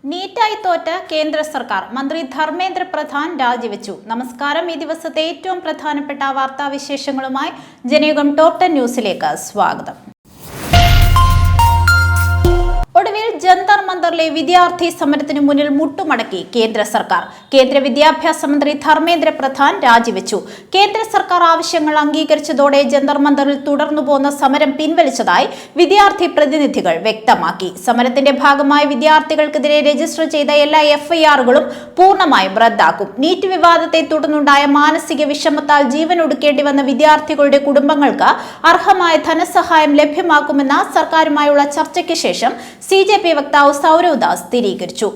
നീറ്റായി തോറ്റ കേന്ദ്ര സർക്കാർ മന്ത്രി ധർമ്മേന്ദ്ര പ്രധാൻ രാജിവെച്ചു. നമസ്കാരം. ഈ ദിവസത്തെ ഏറ്റവും പ്രധാനപ്പെട്ട വാർത്താവിശേഷങ്ങളുമായി ജനയുഗം ടോപ്പ് 10 ന്യൂസിലേക്ക് സ്വാഗതം. ഒടുവിൽ ജന്തർ മന്ദറിലെ വിദ്യാർത്ഥി സമരത്തിന് മുന്നിൽ മുട്ടുമടക്കി കേന്ദ്ര സർക്കാർ. കേന്ദ്ര വിദ്യാഭ്യാസ മന്ത്രി ധർമ്മേന്ദ്ര പ്രധാൻ രാജിവെച്ചു. കേന്ദ്ര സർക്കാർ ആവശ്യങ്ങൾ അംഗീകരിച്ചതോടെ ജന്തർ മന്ദറിൽ തുടർന്നു പോന്ന സമരം പിൻവലിച്ചതായി വിദ്യാർത്ഥി പ്രതിനിധികൾ വ്യക്തമാക്കി. സമരത്തിന്റെ ഭാഗമായി വിദ്യാർത്ഥികൾക്കെതിരെ രജിസ്റ്റർ ചെയ്ത എല്ലാ FIRകളും പൂർണ്ണമായും റദ്ദാക്കും. നീറ്റ് വിവാദത്തെ തുടർന്നുണ്ടായ മാനസിക വിഷമത്താൽ ജീവനൊടുക്കേണ്ടി വന്ന വിദ്യാർത്ഥികളുടെ കുടുംബങ്ങൾക്ക് അർഹമായ ധനസഹായം ലഭ്യമാക്കുമെന്ന സർക്കാരുമായുള്ള ചർച്ചയ്ക്ക് ശേഷം CJP വക്താവ് സൗരവ് ദാസ് സ്ഥിരീകരിച്ചു.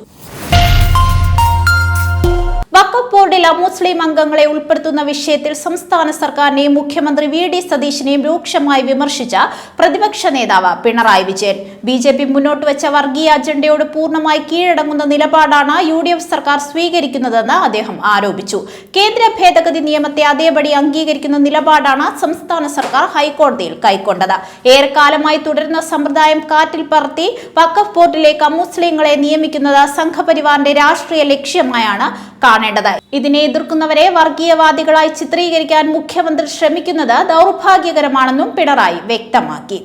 വഖഫ് ബോർഡിൽ അമുസ്ലിം അംഗങ്ങളെ ഉൾപ്പെടുത്തുന്ന വിഷയത്തിൽ സംസ്ഥാന സർക്കാരിനെയും മുഖ്യമന്ത്രി VD സതീശിനെയും രൂക്ഷമായി വിമർശിച്ച പ്രതിപക്ഷ നേതാവ് പിണറായി വിജയൻ. BJP മുന്നോട്ട് വെച്ച വർഗീയ അജണ്ടയോട് പൂർണ്ണമായി കീഴടങ്ങുന്ന നിലപാടാണ് UDF സർക്കാർ സ്വീകരിക്കുന്നതെന്ന് അദ്ദേഹം ആരോപിച്ചു. കേന്ദ്ര ഭേദഗതി നിയമത്തെ അതേപടി അംഗീകരിക്കുന്ന നിലപാടാണ് സംസ്ഥാന സർക്കാർ ഹൈക്കോടതിയിൽ കൈക്കൊണ്ടത്. ഏറെക്കാലമായി തുടരുന്ന സമ്പ്രദായം കാറ്റിൽ പറത്തി വഖഫ് ബോർഡിലേക്ക് അമുസ്ലിങ്ങളെ നിയമിക്കുന്നത് സംഘപരിവാറിന്റെ രാഷ്ട്രീയ ലക്ഷ്യമായാണ് കാണേണ്ടത്. ഇതിനെ എതിർക്കുന്നവരെ വർഗീയവാദികളായി ചിത്രീകരിക്കാൻ മുഖ്യമന്ത്രി ശ്രമിക്കുന്നത് ദൗർഭാഗ്യകരമാണെന്നും പിണറായി വ്യക്തമാക്കി.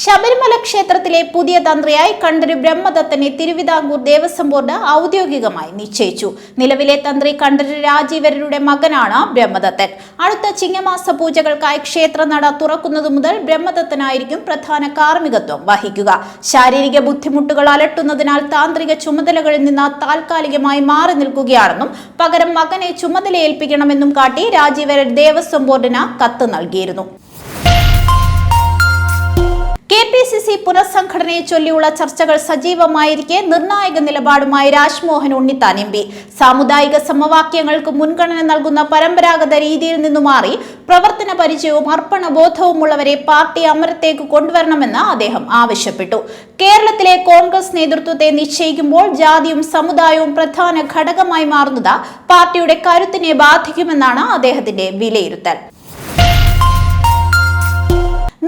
ശബരിമല ക്ഷേത്രത്തിലെ പുതിയ തന്ത്രിയായി കണ്ഠര് ബ്രഹ്മദത്തനെ തിരുവിതാംകൂർ ദേവസ്വം ബോർഡ് ഔദ്യോഗികമായി നിശ്ചയിച്ചു. നിലവിലെ തന്ത്രി കണ്ഠര് രാജീവരുടെ മകനാണ് ബ്രഹ്മദത്തൻ. അടുത്ത ചിങ്ങമാസ പൂജകൾക്കായി ക്ഷേത്രനട തുറക്കുന്നതു മുതൽ ബ്രഹ്മദത്തനായിരിക്കും പ്രധാന കാർമ്മികത്വം വഹിക്കുക. ശാരീരിക ബുദ്ധിമുട്ടുകൾ അലട്ടുന്നതിനാൽ താന്ത്രിക ചുമതലകളിൽ നിന്ന് താൽക്കാലികമായി മാറി നിൽക്കുകയാണെന്നും പകരം മകനെ ചുമതലയേൽപ്പിക്കണമെന്നും കാട്ടി രാജീവർ ദേവസ്വം ബോർഡിന് കത്ത് നൽകിയിരുന്നു. KPCC പുനഃസംഘടനയെ ചൊല്ലിയുള്ള ചർച്ചകൾ സജീവമായിരിക്കെ നിർണായക നിലപാടുമായി രാജ്മോഹൻ ഉണ്ണിത്താൻ MP. സാമുദായിക സമവാക്യങ്ങൾക്ക് മുൻഗണന നൽകുന്ന പരമ്പരാഗത രീതിയിൽ നിന്നു മാറി പ്രവർത്തന പരിചയവും അർപ്പണബോധവുമുള്ളവരെ പാർട്ടി അമരത്തേക്ക് കൊണ്ടുവരണമെന്ന് അദ്ദേഹം ആവശ്യപ്പെട്ടു. കേരളത്തിലെ കോൺഗ്രസ് നേതൃത്വത്തെ നിശ്ചയിക്കുമ്പോൾ ജാതിയും സമുദായവും പ്രധാന ഘടകമായി മാറുന്നത് പാർട്ടിയുടെ കരുത്തിനെ ബാധിക്കുമെന്നാണ് അദ്ദേഹത്തിന്റെ വിലയിരുത്തൽ.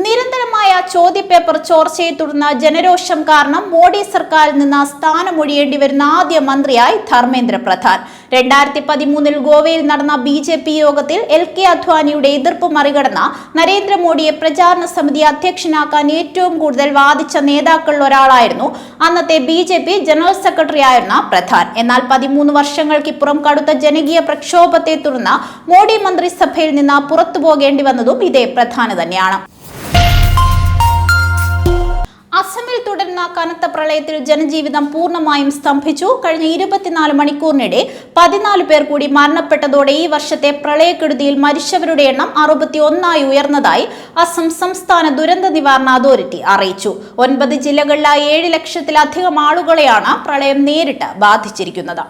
നിരന്തരമായ ചോദ്യപേപ്പർ ചോർച്ചയെ തുടർന്ന് ജനരോഷം കാരണം മോഡി സർക്കാരിൽ നിന്ന് സ്ഥാനമൊഴിയേണ്ടി വരുന്ന ആദ്യ മന്ത്രിയായി ധർമ്മേന്ദ്ര പ്രധാൻ. 2013 ഗോവയിൽ നടന്ന BJP യോഗത്തിൽ LK അദ്വാനിയുടെ എതിർപ്പ് മറികടന്ന നരേന്ദ്രമോദിയെ പ്രചാരണ സമിതി അധ്യക്ഷനാക്കാൻ ഏറ്റവും കൂടുതൽ വാദിച്ച നേതാക്കളിൽ ഒരാളായിരുന്നു അന്നത്തെ BJP ജനറൽ സെക്രട്ടറി ആയിരുന്ന പ്രധാൻ. എന്നാൽ 13 വർഷങ്ങൾക്കിപ്പുറം കടുത്ത ജനകീയ പ്രക്ഷോഭത്തെ തുടർന്ന് മോഡി മന്ത്രിസഭയിൽ നിന്ന് പുറത്തു പോകേണ്ടി വന്നതും ഇതേ പ്രധാന തന്നെയാണ്. അസമിൽ തുടരുന്ന കനത്ത പ്രളയത്തിൽ ജനജീവിതം പൂർണ്ണമായും സ്തംഭിച്ചു. കഴിഞ്ഞ 24 മണിക്കൂറിനിടെ 14 പേർ കൂടി മരണപ്പെട്ടതോടെ ഈ വർഷത്തെ പ്രളയക്കെടുതിയിൽ മരിച്ചവരുടെ എണ്ണം 61ആയി ഉയർന്നതായി അസം സംസ്ഥാന ദുരന്ത നിവാരണ അതോറിറ്റി അറിയിച്ചു. 9 ജില്ലകളിലായി 7 ലക്ഷത്തിലധികം ആളുകളെയാണ് പ്രളയം നേരിട്ട് ബാധിച്ചിരിക്കുന്നത്.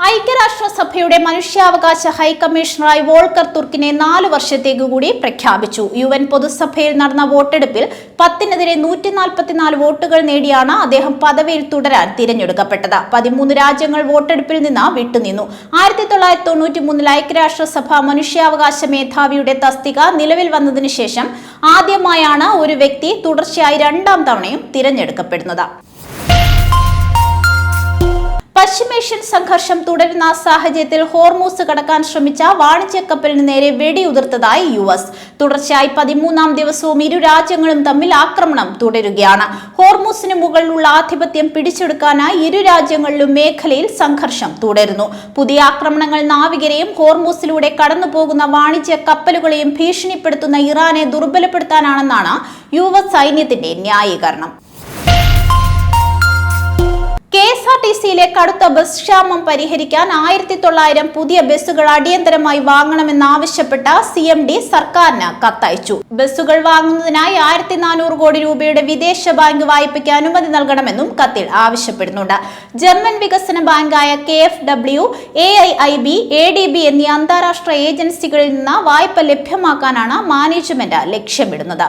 ഐക്യരാഷ്ട്രസഭയുടെ മനുഷ്യാവകാശ ഹൈക്കമ്മീഷണറായി വോൾക്കർ തുർക്കിനെ 4 വർഷത്തേക്ക് കൂടി പ്രഖ്യാപിച്ചു. UN പൊതുസഭയിൽ നടന്ന വോട്ടെടുപ്പിൽ 10-നെതിരെ 144 വോട്ടുകൾ നേടിയാണ് അദ്ദേഹം പദവിയിൽ തുടരാൻ തിരഞ്ഞെടുക്കപ്പെട്ടത്. 13 രാജ്യങ്ങൾ വോട്ടെടുപ്പിൽ നിന്ന് വിട്ടുനിന്നു. 1993 ഐക്യരാഷ്ട്രസഭ മനുഷ്യാവകാശ മേധാവിയുടെ തസ്തിക നിലവിൽ വന്നതിന് ശേഷം ആദ്യമായാണ് ഒരു വ്യക്തി തുടർച്ചയായി 2ാം തവണയും തിരഞ്ഞെടുക്കപ്പെടുന്നത്. പശ്ചിമേഷ്യൻ സംഘർഷം തുടരുന്ന സാഹചര്യത്തിൽ ഹോർമൂസ് കടക്കാൻ ശ്രമിച്ച വാണിജ്യ കപ്പലിന് നേരെ വെടിയുതിർത്തതായി US. തുടർച്ചയായി 13ാം ദിവസവും ഇരു രാജ്യങ്ങളും തമ്മിൽ ആക്രമണം തുടരുകയാണ്. ഹോർമൂസിന് മുകളിലുള്ള ആധിപത്യം പിടിച്ചെടുക്കാനായി ഇരു രാജ്യങ്ങളിലും മേഖലയിൽ സംഘർഷം തുടരുന്നു. പുതിയ ആക്രമണങ്ങൾ നാവികരെയും ഹോർമൂസിലൂടെ കടന്നുപോകുന്ന വാണിജ്യ കപ്പലുകളെയും ഭീഷണിപ്പെടുത്തുന്ന ഇറാനെ ദുർബലപ്പെടുത്താനാണെന്നാണ് US സൈന്യത്തിന്റെ ന്യായീകരണം. KSRTCയിലെ കടുത്ത ബസ് ക്ഷാമം പരിഹരിക്കാൻ 1900 പുതിയ ബസ്സുകൾ അടിയന്തരമായി വാങ്ങണമെന്നാവശ്യപ്പെട്ട CMD സർക്കാരിന് കത്തയച്ചു. ബസ്സുകൾ വാങ്ങുന്നതിനായി 1400 കോടി രൂപയുടെ വിദേശ ബാങ്ക് വായ്പയ്ക്ക് അനുമതി നൽകണമെന്നും കത്തിൽ ആവശ്യപ്പെടുന്നുണ്ട്. ജർമ്മൻ വികസന ബാങ്കായ KfW, AIIB, ADB എന്നീ അന്താരാഷ്ട്ര ഏജൻസികളിൽ നിന്ന് വായ്പ ലഭ്യമാക്കാനാണ് മാനേജ്മെന്റ് ലക്ഷ്യമിടുന്നത്.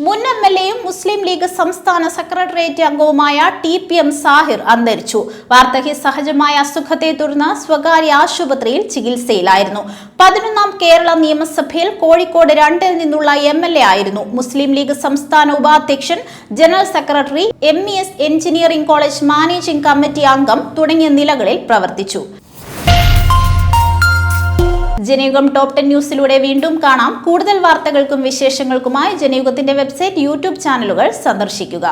മുൻ MLAയും മുസ്ലിം ലീഗ് സംസ്ഥാന സെക്രട്ടേറിയറ്റ് അംഗവുമായ TPM സാഹിർ അന്തരിച്ചു. വാർദ്ധക്യ സഹജമായ അസുഖത്തെ തുടർന്ന് സ്വകാര്യ ആശുപത്രിയിൽ ചികിത്സയിലായിരുന്നു. 11ാം കേരള നിയമസഭയിൽ കോഴിക്കോട് 2 നിന്നുള്ള MLA ആയിരുന്നു. മുസ്ലിം ലീഗ് സംസ്ഥാന ഉപാധ്യക്ഷൻ, general secretary, MES engineering college managing committee അംഗം തുടങ്ങിയ നിലകളിൽ പ്രവർത്തിച്ചു. ജനയുഗം ടോപ്പ് 10 ന്യൂസിലൂടെ വീണ്ടും കാണാം. കൂടുതൽ വാർത്തകൾക്കും വിശേഷങ്ങൾക്കുമായി ജനയുഗത്തിന്റെ വെബ്സൈറ്റ്, യൂട്യൂബ് ചാനലുകൾ സന്ദർശിക്കുക.